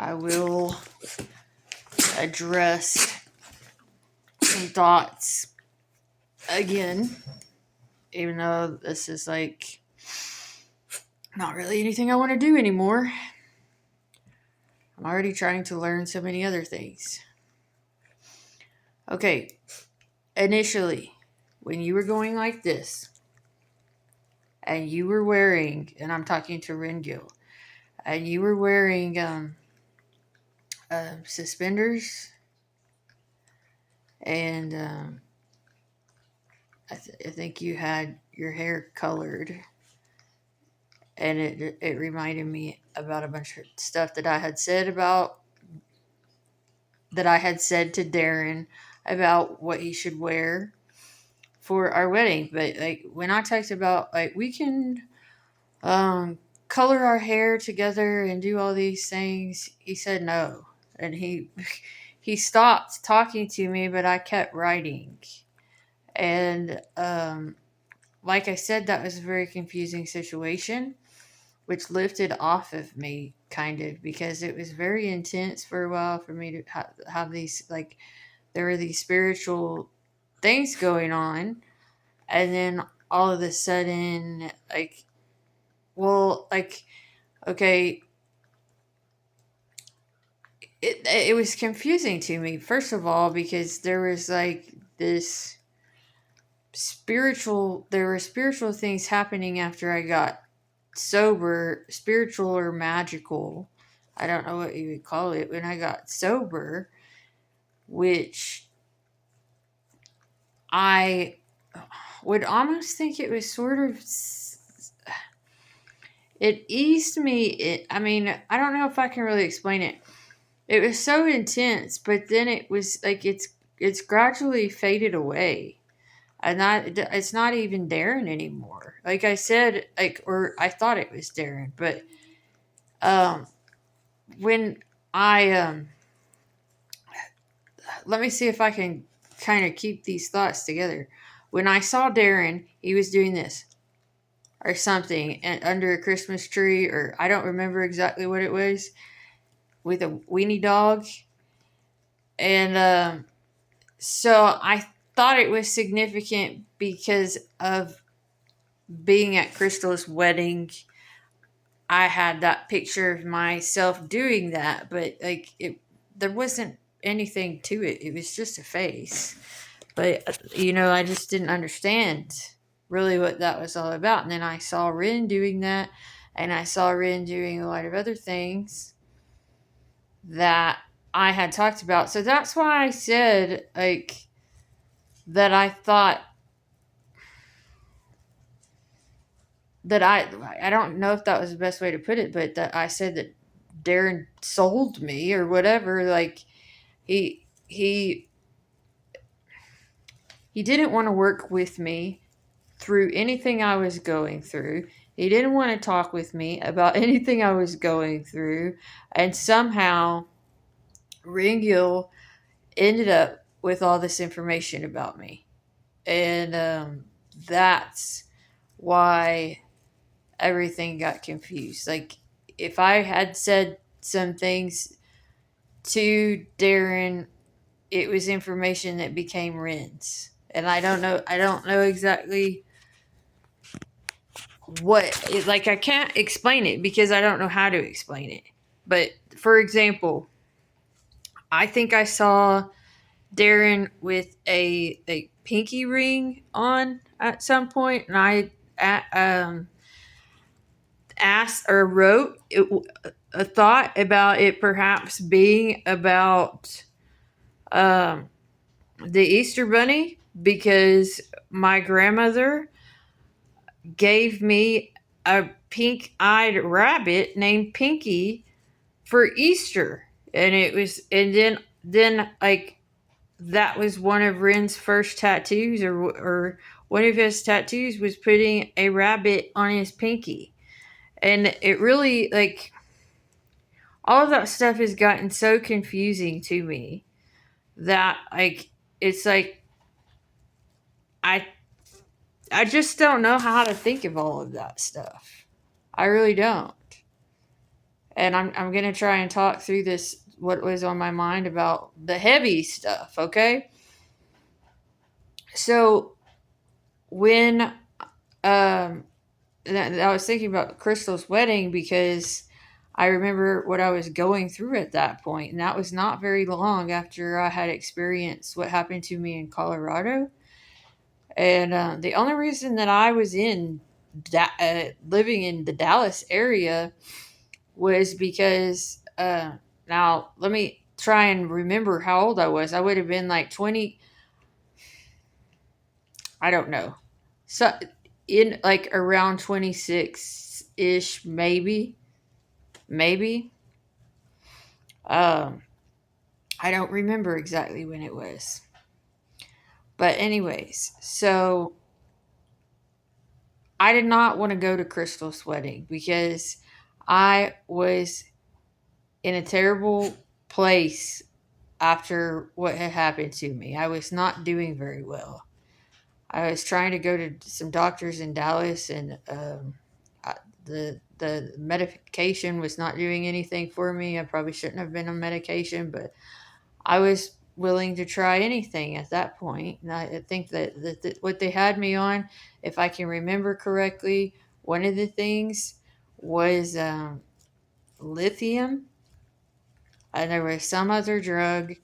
I will address some thoughts again, even though this is like not really anything I want to do anymore. I'm already trying to learn so many other things. Okay, initially, when you were going like this, and you were wearing, and I'm talking to Ringil, and you were wearing suspenders, and I think you had your hair colored, and it reminded me about a bunch of stuff that I had said to Darren about what he should wear for our wedding. But like when I talked about like we can color our hair together and do all these things, he said no, and he stopped talking to me, but I kept writing, and like I said, that was a very confusing situation, which lifted off of me kind of because it was very intense for a while for me to have these like there were these spiritual things going on, and then all of a sudden like like okay, it was confusing to me first of all because there was like this there were spiritual things happening after I got sober, spiritual or magical. I don't know what you would call it when I got sober, which I would almost think it was sort of it eased me. I mean, I don't know if I can really explain it. It was so intense, but then it was like it's gradually faded away. And not it's not even Darren anymore. Like I said, like or I thought it was Darren, but um when I let me see if I can kind of keep these thoughts together. When I saw Darren, he was doing this or something under a Christmas tree, or I don't remember exactly what it was, with a weenie dog. And so I thought it was significant because of being at Crystal's wedding. I had that picture of myself doing that, but like there wasn't anything to it. It was just a face. But I just didn't understand really what that was all about. And then I saw Rin doing that, and I saw Rin doing a lot of other things that I had talked about. So that's why I said like that I thought that I don't know if that was the best way to put it, but that I said that Darren sold me or whatever. Like he he he didn't want to work with me through anything I was going through. He didn't want to talk with me about anything I was going through, and somehow Ringil ended up with all this information about me, and that's why everything got confused. Like if I had said some things to Darren, it was information that became Ren's. And I don't know exactly like I can't explain it because I don't know how to explain it. But for example, I think I saw Darren with a pinky ring on at some point, and I asked or wrote a thought about it perhaps being about um, the Easter Bunny because my grandmother gave me a pink eyed rabbit named Pinky for Easter. And it was, and then like, that was one of Ren's first tattoos, or one of his tattoos was putting a rabbit on his pinky. And it really, like, all of that stuff has gotten so confusing to me that, like, it's like, I I just don't know how to think of all of that stuff. I really don't. and I'm gonna try and talk through this what was on my mind about the heavy stuff. Okay, so when I was thinking about Crystal's wedding because I remember what I was going through at that point, and that was not very long after I had experienced what happened to me in Colorado. And the only reason that I was living in the Dallas area was because now let me try and remember how old I was. I would have been like 20, I don't know. So in like around 26 ish, maybe. Um, I don't remember exactly when it was. But, anyways, so I did not want to go to Crystal's wedding because I was in a terrible place after what had happened to me. I was not doing very well. I was trying to go to some doctors in Dallas, and the medication was not doing anything for me. I probably shouldn't have been on medication, but I was willing to try anything at that point. And I think that what they had me on, if I can remember correctly, one of the things was lithium, and there was some other drug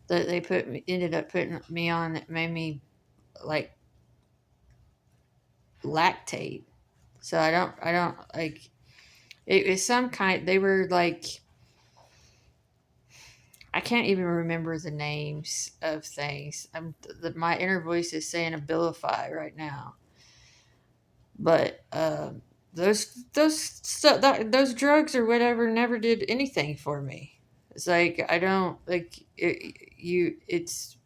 that ended up putting me on that made me like lactate. So I don't like it was some kind. They were like I can't even remember the names of things. My inner voice is saying Abilify right now, but those drugs or whatever never did anything for me. It's like I don't like it, you. It's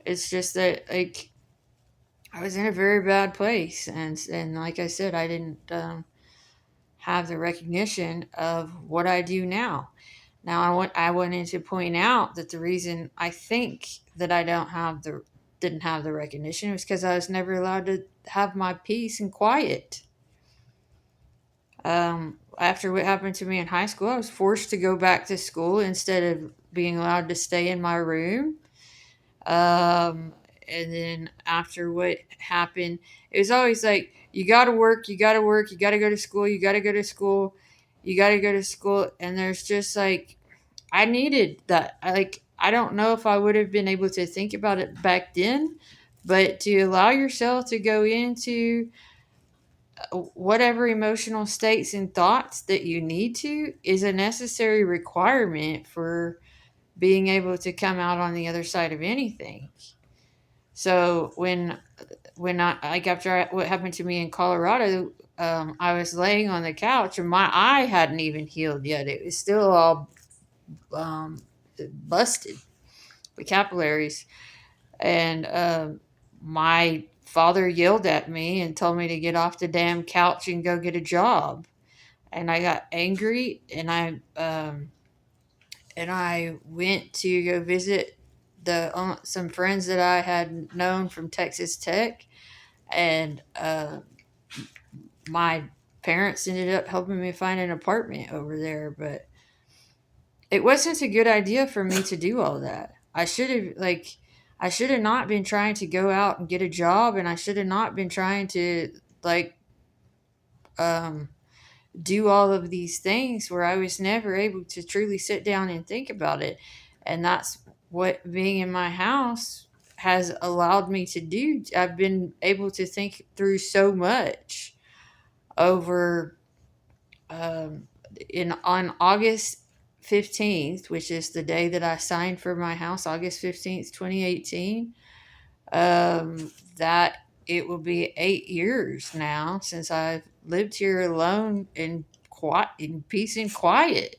just that like I was in a very bad place, and like I said, I didn't have the recognition of what I do now. Now I wanted to point out that the reason I think that I don't have the didn't have the recognition was because I was never allowed to have my peace and quiet. After what happened to me in high school, I was forced to go back to school instead of being allowed to stay in my room. Um, and then after what happened, it was always like, you got to work, you got to work, you got to go to school, you got to go to school, you got to go to school. And there's just like, I needed that. I don't know if I would have been able to think about it back then, but to allow yourself to go into whatever emotional states and thoughts that you need to is a necessary requirement for being able to come out on the other side of anything. So when I like after what happened to me in Colorado, I was laying on the couch and my eye hadn't even healed yet. It was still all um, busted, the capillaries, and my father yelled at me and told me to get off the damn couch and go get a job. And I got angry, and I went to go visit the some friends that I had known from Texas Tech, and my parents ended up helping me find an apartment over there. But it wasn't a good idea for me to do all that. I should have not been trying to go out and get a job, and I should have not been trying to like um do all of these things where I was never able to truly sit down and think about it. And that's what being in my house has allowed me to do. I've been able to think through so much over in on August 15th, which is the day that I signed for my house, August 15th, 2018. That it will be 8 years now since I've lived here alone in peace and quiet,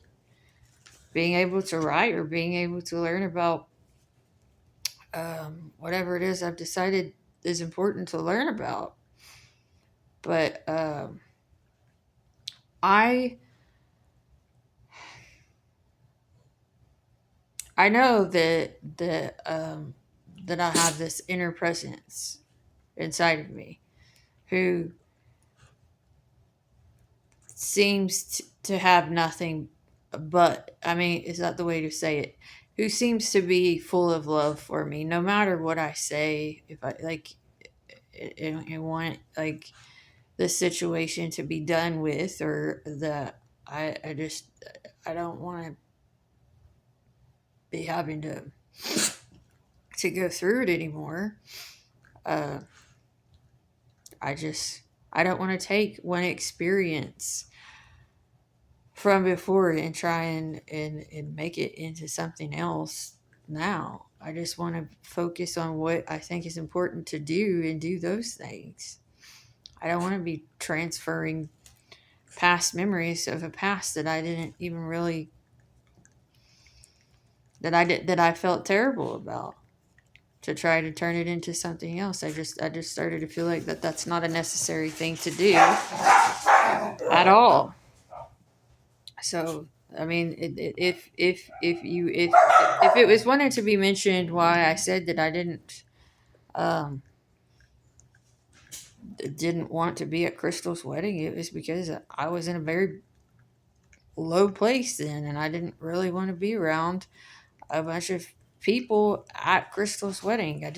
being able to write or being able to learn about whatever it is I've decided is important to learn about. But I I know that I have this inner presence inside of me who seems to have nothing but, I mean, is that the way to say it? Who seems to be full of love for me, no matter what I say. If I like, I want like the situation to be done with, or the I just I don't want to be having to go through it anymore. Uh, I just I don't want to take one experience from before and try and make it into something else now. I just want to focus on what I think is important to do and do those things. I don't want to be transferring past memories of a past that I didn't even really that I felt terrible about, to try to turn it into something else. I just started to feel like that's not a necessary thing to do at all. So I mean, if it was wanted to be mentioned, why I said that I um, didn't want to be at Crystal's wedding, it was because I was in a very low place then, and I didn't really want to be around a bunch of people at Crystal's wedding.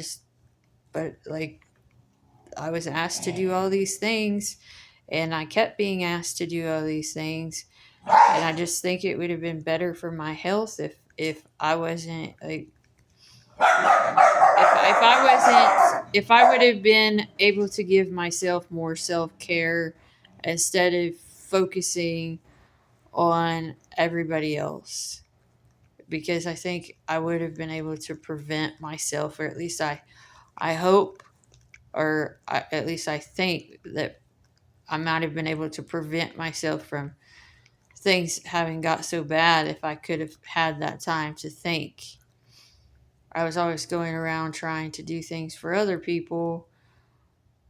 But like, I was asked to do all these things, and I kept being asked to do all these things, and I just think it would have been better for my health if I wasn't like if I wasn't if I would have been able to give myself more self-care instead of focusing on everybody else, because I think I would have been able to prevent myself, or at least I hope, at least I think that I might have been able to prevent myself from things having got so bad if I could have had that time to think. I was always going around trying to do things for other people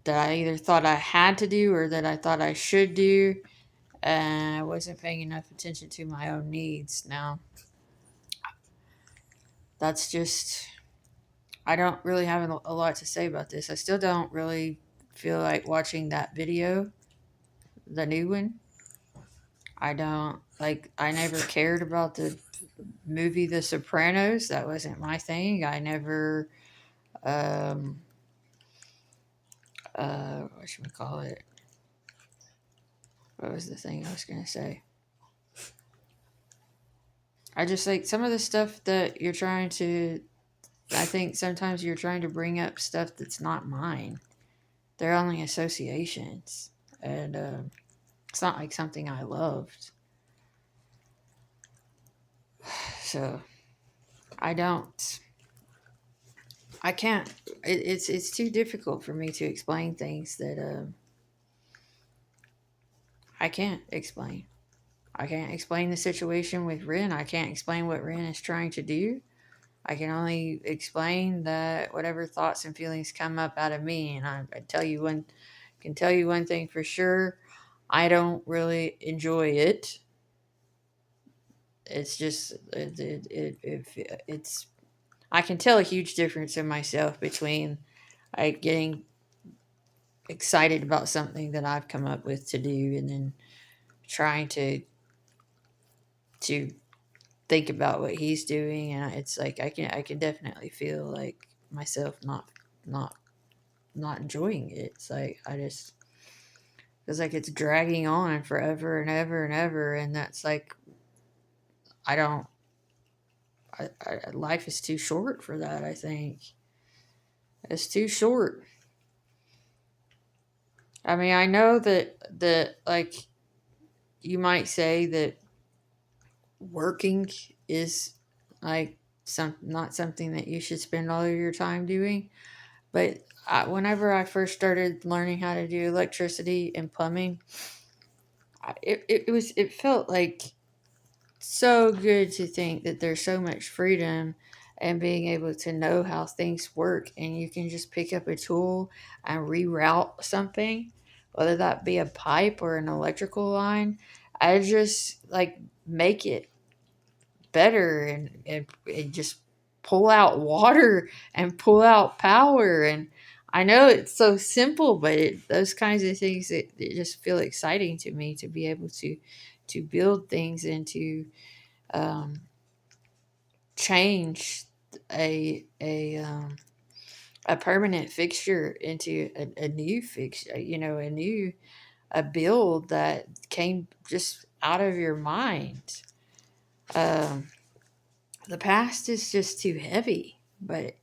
that I either thought I had to do or that I thought I should do, and I wasn't paying enough attention to my own needs. Now, that's just, I don't really have a lot to say about this. I still don't really feel like watching that video, the new one. I don't like, I never cared about the movie The Sopranos. That wasn't my thing. I never, um, what should we call it? What was the thing I was going to say? I just like some of the stuff that you're trying to, I think sometimes you're trying to bring up stuff that's not mine. They're only associations. And it's not like something I loved. So I don't, I can't, it's too difficult for me to explain things that I can't explain. I can't explain the situation with Ren. I can't explain what Ren is trying to do. I can only explain that whatever thoughts and feelings come up out of me, and I tell you one, can tell you one thing for sure. I don't really enjoy it. It's just it's I can tell a huge difference in myself between like getting excited about something that I've come up with to do, and then trying to think about what he's doing, and it's like I can definitely feel like myself not not enjoying it. It's like I just feels like it's dragging on forever and ever and ever, and that's like I don't. Life is too short for that. I think it's too short. I mean, I know that like you might say that working is like some not something that you should spend all of your time doing, but whenever I first started learning how to do electricity and plumbing, it felt like so good to think that there's so much freedom and being able to know how things work, and you can just pick up a tool and reroute something, whether that be a pipe or an electrical line. I just like make it better, and just pull out water and pull out power. And I know it's so simple, but those kinds of things, it just feel exciting to me to be able to to build things and to um, change a permanent fixture into a new fixture, a build that came just out of your mind. Um, the past is just too heavy. But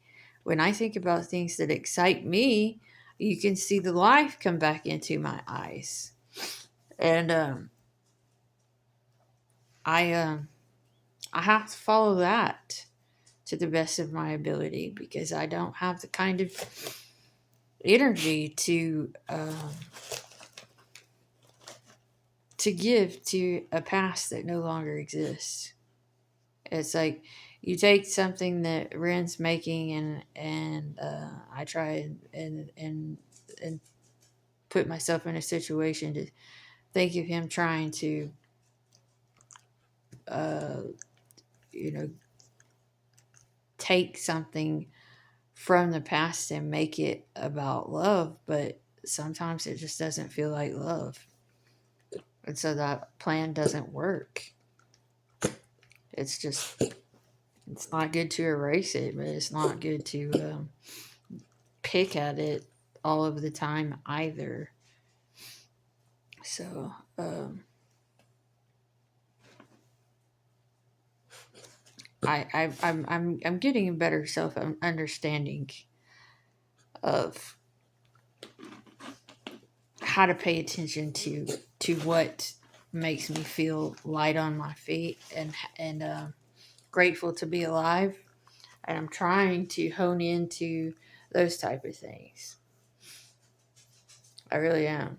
when I think about things that excite me, you can see the life come back into my eyes. And I I have to follow that to the best of my ability because I don't have the kind of energy to give to a past that no longer exists. It's like you take something that Ren's making and I try and put myself in a situation to think of him trying to uh, you know take something from the past and make it about love, but sometimes it just doesn't feel like love, and so that plan doesn't work. It's just it's not good to erase it, but it's not good to pick at it all of the time either. So I'm getting a better self understanding of how to pay attention to what makes me feel light on my feet and grateful to be alive. And I'm trying to hone into those type of things. I really am.